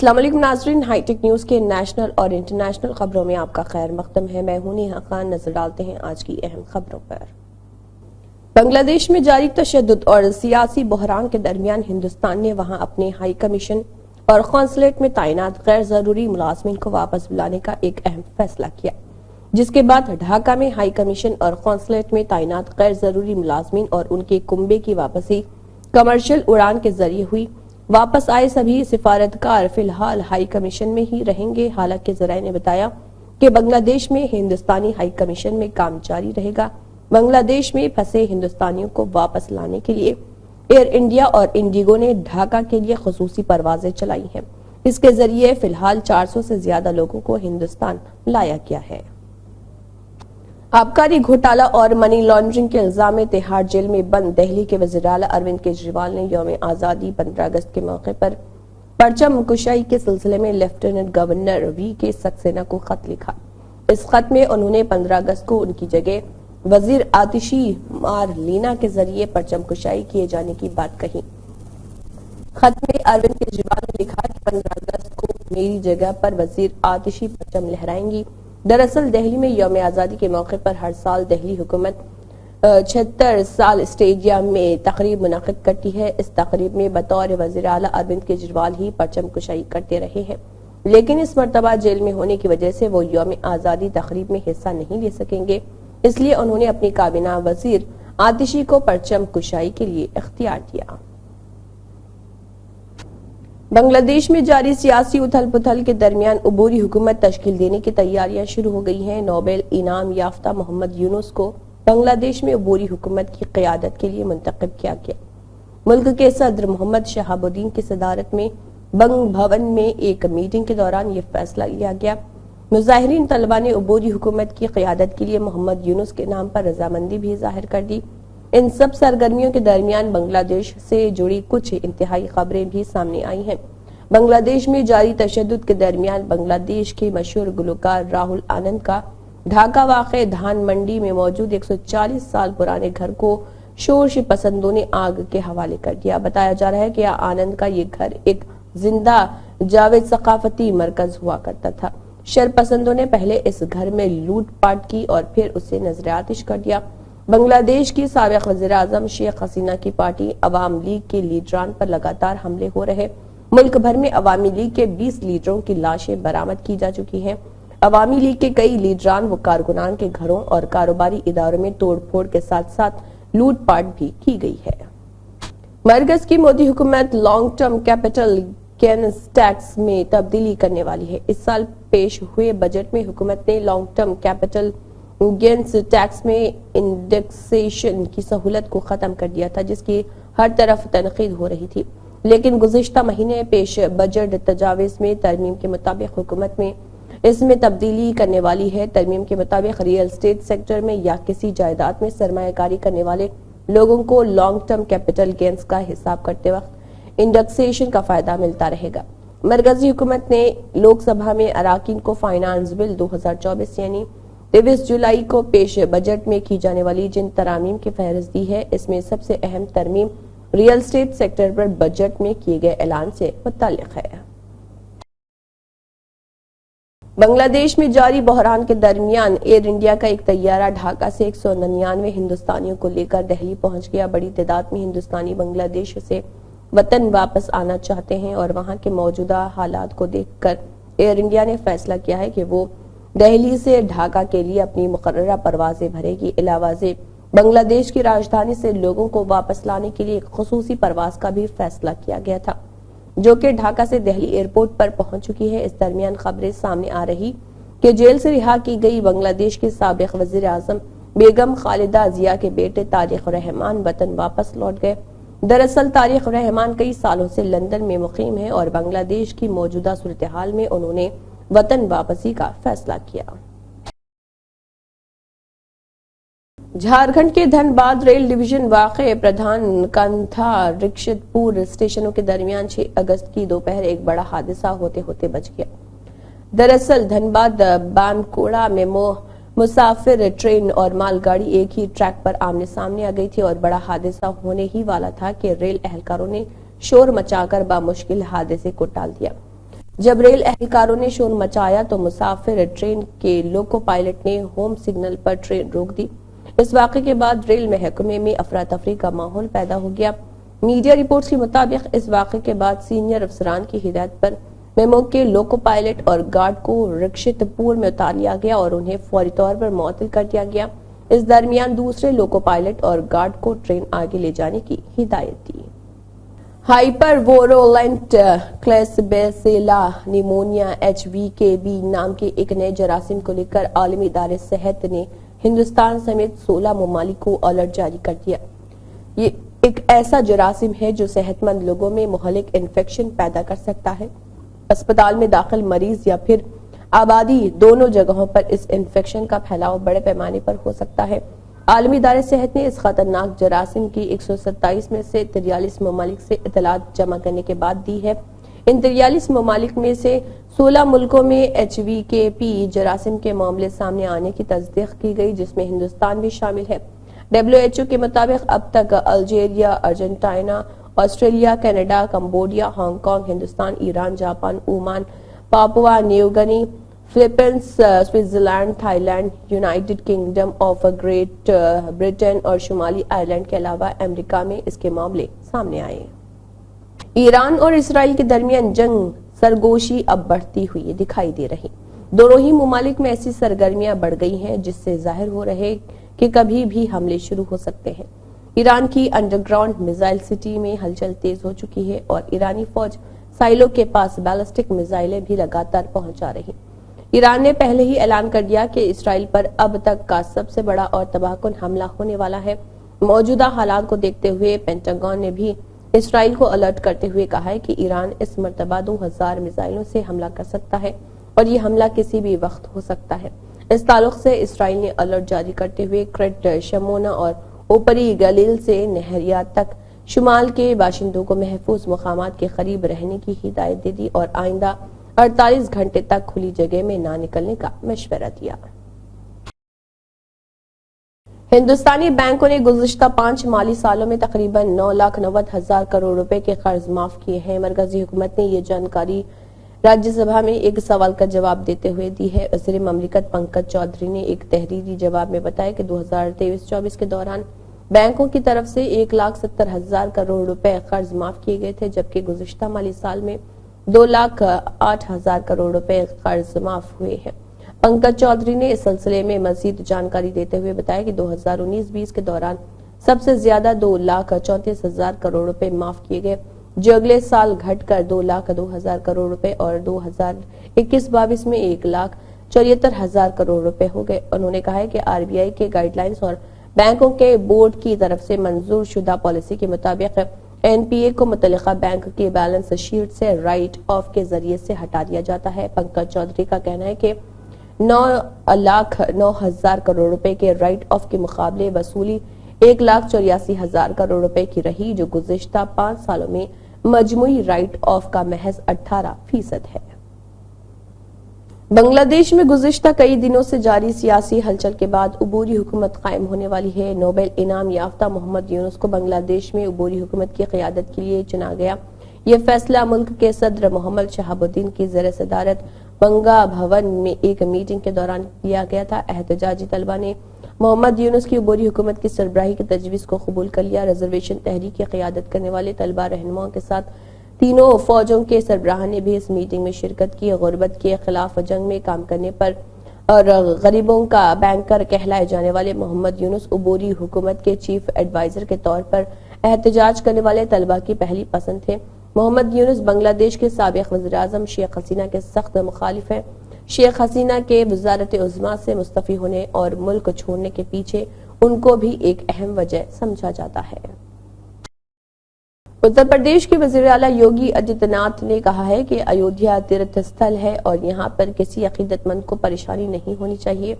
السلام علیکم ناظرین، ہائی ٹیک نیوز کے نیشنل اور انٹرنیشنل خبروں میں آپ کا خیر مقدم ہے۔ میں ہوں نیہا خان۔ نظر ڈالتے ہیں آج کی اہم خبروں پر۔ بنگلہ دیش میں جاری تشدد اور سیاسی بحران کے درمیان ہندوستان نے وہاں اپنے ہائی کمیشن اور قونصلیٹ میں تعینات غیر ضروری ملازمین کو واپس بلانے کا ایک اہم فیصلہ کیا، جس کے بعد ڈھاکہ میں ہائی کمیشن اور قونصلیٹ میں تعینات غیر ضروری ملازمین اور ان کے کنبے کی واپسی کمرشل اڑان کے ذریعے ہوئی۔ واپس آئے سبھی سفارتکار فی الحال ہائی کمیشن میں ہی رہیں گے۔ حالانکہ ذرائع نے بتایا کہ بنگلہ دیش میں ہندوستانی ہائی کمیشن میں کام جاری رہے گا۔ بنگلہ دیش میں پھنسے ہندوستانیوں کو واپس لانے کے لیے ایئر انڈیا اور انڈیگو نے ڈھاکہ کے لیے خصوصی پروازیں چلائی ہیں۔ اس کے ذریعے فی الحال 400 سے زیادہ لوگوں کو ہندوستان لایا گیا ہے۔ آبکاری گھوٹالہ اور منی لانڈرنگ کے الزام میں تہاڑ جیل میں بند دہلی کے وزیر اعلیٰ اروند کیجریوال نے یوم آزادی 15 اگست کے موقع پر پرچم کشائی کے سلسلے میں لیفٹیننٹ گورنر وی کے سکسینہ کو خط لکھا۔ اس خط میں انہوں نے 15 اگست کو ان کی جگہ وزیر آتشی مار لینا کے ذریعے پرچم کشائی کیے جانے کی بات کہی۔ خط میں اروند کیجریوال نے لکھا کہ 15 اگست کو میری جگہ پر وزیر آتشی پرچم لہرائیں گی۔ دراصل دہلی میں یوم آزادی کے موقع پر ہر سال دہلی حکومت 76 سال اسٹیڈیم میں تقریب منعقد کرتی ہے۔ اس تقریب میں بطور وزیر اعلیٰ اروند کیجریوال ہی پرچم کشائی کرتے رہے ہیں، لیکن اس مرتبہ جیل میں ہونے کی وجہ سے وہ یوم آزادی تقریب میں حصہ نہیں لے سکیں گے، اس لیے انہوں نے اپنی کابینہ وزیر آتشی کو پرچم کشائی کے لیے اختیار دیا۔ بنگلہ دیش میں جاری سیاسی اتھل پتھل کے درمیان عبوری حکومت تشکیل دینے کی تیاریاں شروع ہو گئی ہیں۔ نوبل انعام یافتہ محمد یونس کو بنگلہ دیش میں عبوری حکومت کی قیادت کے لیے منتخب کیا گیا۔ ملک کے صدر محمد شہاب الدین کی صدارت میں بنگ بھون میں ایک میٹنگ کے دوران یہ فیصلہ لیا گیا۔ مظاہرین طلبہ نے عبوری حکومت کی قیادت کے لیے محمد یونس کے نام پر رضامندی بھی ظاہر کر دی۔ ان سب سرگرمیوں کے درمیان بنگلہ دیش سے جڑی کچھ انتہائی خبریں بھی سامنے آئی ہیں۔ بنگلہ دیش میں جاری تشدد کے درمیان بنگلہ دیش کے مشہور گلوکار راہل آنند کا ڈھاکہ واقع دھان منڈی میں موجود 140 سال پرانے گھر کو شورش پسندوں نے آگ کے حوالے کر دیا۔ بتایا جا رہا ہے کہ آنند کا یہ گھر ایک زندہ جاوید ثقافتی مرکز ہوا کرتا تھا۔ شر پسندوں نے پہلے اس گھر میں لوٹ پاٹ کی اور پھر اسے نظر آتش کر دیا۔ بنگلہ دیش کی سابق وزیر اعظم شیخ حسینہ کی پارٹی عوام لیگ کے لیڈران پر لگاتار حملے ہو رہے۔ ملک بھر میں عوامی لیگ کے 20 لیڈروں کی لاشیں برآمد کی جا چکی ہیں۔ عوامی لیگ کے کئی لیڈران و کارکنان کے گھروں اور کاروباری اداروں میں توڑ پھوڑ کے ساتھ ساتھ لوٹ پاٹ بھی کی گئی ہے۔ مرکز کی مودی حکومت long term capital gains tax میں تبدیلی کرنے والی ہے۔ اس سال پیش ہوئے بجٹ میں حکومت نے long term capital gains tax میں انڈیکسیشن کی سہولت کو ختم کر دیا تھا، جس کی ہر طرف تنقید ہو رہی تھی، لیکن گزشتہ مہینے پیش بجٹ تجاویز میں ترمیم کے مطابق حکومت میں اس میں تبدیلی کرنے والی ہے۔ ترمیم کے مطابق ریئل اسٹیٹ سیکٹر میں یا کسی جائیداد میں سرمایہ کاری کرنے والے لوگوں کو لانگ ٹرم کیپٹل گینز کا حساب کرتے وقت انڈیکسیشن کا فائدہ ملتا رہے گا۔ مرکزی حکومت نے لوک سبھا میں اراکین کو فائنانس بل 2024 یعنی 23 جولائی کو پیش بجٹ میں کی جانے والی جن ترامیم کی فہرست دی ہے، اس میں سب سے اہم ترمیم ریئل اسٹیٹ سیکٹر پر بجٹ میں کیے گئے اعلان سے متعلق ہے۔ بنگلہ دیش میں جاری بحران کے درمیان ایئر انڈیا کا ایک طیارہ ڈھاکہ سے 199 ہندوستانیوں کو لے کر دہلی پہنچ گیا۔ بڑی تعداد میں ہندوستانی بنگلہ دیش سے وطن واپس آنا چاہتے ہیں اور وہاں کے موجودہ حالات کو دیکھ کر ایئر انڈیا نے فیصلہ کیا ہے کہ وہ دہلی سے ڈھاکہ کے لیے اپنی مقررہ پروازیں بھرے گی۔ علاوہ ازیں بنگلہ دیش کی راجدھانی سے لوگوں کو واپس لانے کے لیے ایک خصوصی پرواز کا بھی فیصلہ کیا گیا تھا، جو کہ ڈھاکہ سے دہلی ایئرپورٹ پر پہنچ چکی ہے۔ اس درمیان خبریں سامنے آ رہی کہ جیل سے رہا کی گئی بنگلہ دیش کے سابق وزیر اعظم بیگم خالدہ ضیاء کے بیٹے طارق رحمان وطن واپس لوٹ گئے۔ دراصل طارق رحمان کئی سالوں سے لندن میں مقیم ہیں اور بنگلہ دیش کی موجودہ صورتحال میں انہوں نے وطن واپسی کا فیصلہ کیا۔ جھارکھنڈ کے دھنباد ریل ڈویژن واقع پردھان کنتھا رکشت پور اسٹیشنوں کے درمیان 6 اگست کی دوپہر ایک بڑا حادثہ ہوتے ہوتے بچ گیا۔ دراصل دھنباد بانکوڑا میں مسافر ٹرین اور مال گاڑی ایک ہی ٹریک پر آمنے سامنے آ گئی تھی اور بڑا حادثہ ہونے ہی والا تھا کہ ریل اہلکاروں نے شور مچا کر بامشکل حادثے کو ٹال دیا۔ جب ریل اہلکاروں نے شور مچایا تو مسافر ٹرین کے لوکو پائلٹ نے ہوم سگنل پر ٹرین روک دی۔ اس واقعے کے بعد ریل محکمے میں افراتفری کا ماحول پیدا ہو گیا۔ میڈیا رپورٹس کے مطابق اس واقعے کے بعد سینئر افسران کی ہدایت پر میمو کے لوکو پائلٹ اور گارڈ کو رکشت پور میں اتار لیا گیا اور انہیں فوری طور پر معطل کر دیا گیا۔ اس درمیان دوسرے لوکو پائلٹ اور گارڈ کو ٹرین آگے لے جانے کی ہدایت دی۔ ہائپر ویرولنٹ کلیسبیسیلا نیمونیا HVKV نام کے ایک نئے جراثیم کو لے کر عالمی ادارے صحت نے ہندوستان سمیت 16 ممالک کو الرٹ جاری کر دیا۔ یہ ایک ایسا جراثیم ہے جو صحت مند لوگوں میں مہلک انفیکشن پیدا کر سکتا ہے۔ اسپتال میں داخل مریض یا پھر آبادی دونوں جگہوں پر اس انفیکشن کا پھیلاؤ بڑے پیمانے پر ہو سکتا ہے۔ عالمی ادارے صحت نے اس خطرناک جراثیم کی 127 میں سے 43 ممالک سے اطلاعات جمع کرنے کے بعد دی ہے۔ ان 43 ممالک میں سے 16 ملکوں میں HVKV جراثیم کے معاملے سامنے آنے کی تصدیق کی گئی، جس میں ہندوستان بھی شامل ہے۔ WHO کے مطابق اب تک Algeria, Argentina, Australia, Canada, Cambodia, Hong Kong, Hindustan, Iran, Japan, Oman, Papua New Guinea, Philippines, Switzerland, Thailand, United Kingdom of Great Britain اور شمالی آئرلینڈ کے علاوہ امریکہ میں اس کے معاملے سامنے آئے۔ ایران اور اسرائیل کے درمیان جنگ سرگوشی اب بڑھتی ہوئی دکھائی دے رہی۔ دونوں ہی ممالک میں ایسی سرگرمیاں بڑھ گئی ہیں جس سے ظاہر ہو رہے کہ کبھی بھی حملے شروع ہو سکتے ہیں۔ ایران کی انڈر گراؤنڈ میزائل سٹی میں ہلچل تیز ہو چکی ہے اور ایرانی فوج ساحلوں کے پاس بیلسٹک میزائلیں بھی لگاتار پہنچا رہی۔ ایران نے پہلے ہی اعلان کر دیا کہ اسرائیل پر اب تک کا سب سے بڑا اور تباہ کن حملہ ہونے والا ہے۔ موجودہ حالات کو دیکھتے ہوئے پینٹاگون نے بھی اسرائیل کو الرٹ کرتے ہوئے کہا ہے کہ ایران اس مرتبہ 2000 میزائلوں سے حملہ کر سکتا ہے اور یہ حملہ کسی بھی وقت ہو سکتا ہے۔ اس تعلق سے اسرائیل نے الرٹ جاری کرتے ہوئے کرٹ، شمونا اور اوپری گلیل سے نہریات تک شمال کے باشندوں کو محفوظ مقامات کے قریب رہنے کی ہدایت دے دی اور آئندہ 48 گھنٹے تک کھلی جگہ میں نہ نکلنے کا مشورہ دیا۔ ہندوستانی بینکوں نے گزشتہ 5 مالی سالوں میں تقریباً 9,90,000 کروڑ روپے کے قرض معاف کیے ہیں۔ مرکزی حکومت نے یہ جانکاری راجیہ سبھا میں ایک سوال کا جواب دیتے ہوئے دی ہے۔ وزیر مملکت پنکج چودھری نے ایک تحریری جواب میں بتایا کہ 2023-24 کے دوران بینکوں کی طرف سے 1,70,000 کروڑ روپے قرض معاف کیے گئے تھے، جبکہ گزشتہ مالی سال میں 2,08,000 کروڑ روپے قرض معاف ہوئے ہیں۔ پنکج چودھری نے اس سلسلے میں مزید جانکاری دیتے ہوئے بتایا کہ 2019-20 کے دوران سب سے زیادہ 2,34,000 کروڑ روپے معاف کیے گئے، جو اگلے سال گھٹ کر 2,02,000 کروڑ روپے اور 2021-22 میں 1,74,000 کروڑ روپے ہو گئے۔ انہوں نے کہا کہ RBI کے گائیڈ لائنز اور بینکوں کے بورڈ کی طرف سے منظور شدہ پالیسی کے مطابق NPA کو متعلقہ بینک کے بیلنس شیٹ سے رائٹ آف کے ذریعے سے ہٹا دیا جاتا ہے۔ پنکج چودھری کا کہنا ہے کہ 9,09,000 کروڑ روپے کے رائٹ آف کے مقابلے وصولی 1,84,000 کروڑ روپے کی رہی، جو گزشتہ 5 سالوں میں مجموعی رائٹ آف کا محض 18% ہے۔ بنگلہ دیش میں گزشتہ کئی دنوں سے جاری سیاسی ہلچل کے بعد عبوری حکومت قائم ہونے والی ہے۔ نوبل انعام یافتہ محمد یونس کو بنگلہ دیش میں عبوری حکومت کی قیادت کے لیے چنا گیا۔ یہ فیصلہ ملک کے صدر محمد شہاب الدین کی زیر صدارت بنگا بھون میں ایک میٹنگ کے دوران کیا گیا تھا۔ احتجاجی طلبہ نے محمد یونس کی عبوری حکومت کی سربراہی کی تجویز کو قبول کر لیا۔ ریزرویشن تحریک کی قیادت کرنے والے طلبہ رہنماؤں کے ساتھ تینوں فوجوں کے سربراہان نے بھی اس میٹنگ میں شرکت کی۔ غربت کے خلاف جنگ میں کام کرنے پر اور غریبوں کا بینکر کہلائے جانے والے محمد یونس عبوری حکومت کے چیف ایڈوائزر کے طور پر احتجاج کرنے والے طلبہ کی پہلی پسند تھے۔ محمد یونس بنگلہ دیش کے سابق وزیر اعظم شیخ حسینہ کے سخت مخالف ہیں۔ شیخ حسینہ کے وزارت عظمیٰ سے مستعفی ہونے اور ملک چھوڑنے کے پیچھے ان کو بھی ایک اہم وجہ سمجھا جاتا ہے۔ اتر پردیش کے وزیر اعلیٰ یوگی آدتیہ ناتھ نے کہا ہے کہ ایودھیا تیرتھ استھل ہے اور یہاں پر کسی عقیدت مند کو پریشانی نہیں ہونی چاہیے۔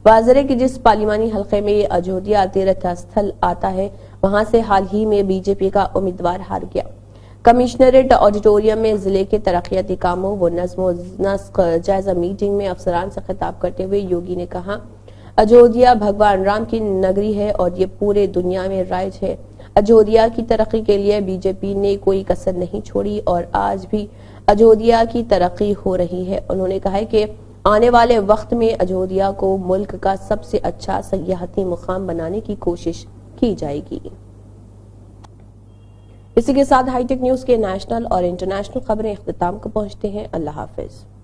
واضح ہے کہ جس پارلیمانی حلقے میں یہ ایودھیا تیرتھ استھل آتا ہے، وہاں سے حال ہی میں BJP کا امیدوار ہار گیا۔ کمشنریٹ آڈیٹوریم میں ضلع کے ترقیاتی کاموں و نظم و نسق جائزہ میٹنگ میں افسران سے خطاب کرتے ہوئے یوگی نے کہا، ایودھیا بھگوان رام کی نگری ہے اور یہ پورے دنیا میں رائج ہے۔ ایودھیا کی ترقی کے لیے BJP نے کوئی کسر نہیں چھوڑی اور آج بھی اجودھیا کی ترقی ہو رہی ہے۔ انہوں نے کہا ہے کہ آنے والے وقت میں اجودھیا کو ملک کا سب سے اچھا سیاحتی مقام بنانے کی کوشش کی جائے گی۔ اسی کے ساتھ ہائی ٹیک نیوز کے نیشنل اور انٹرنیشنل خبریں اختتام کو پہنچتے ہیں۔ اللہ حافظ۔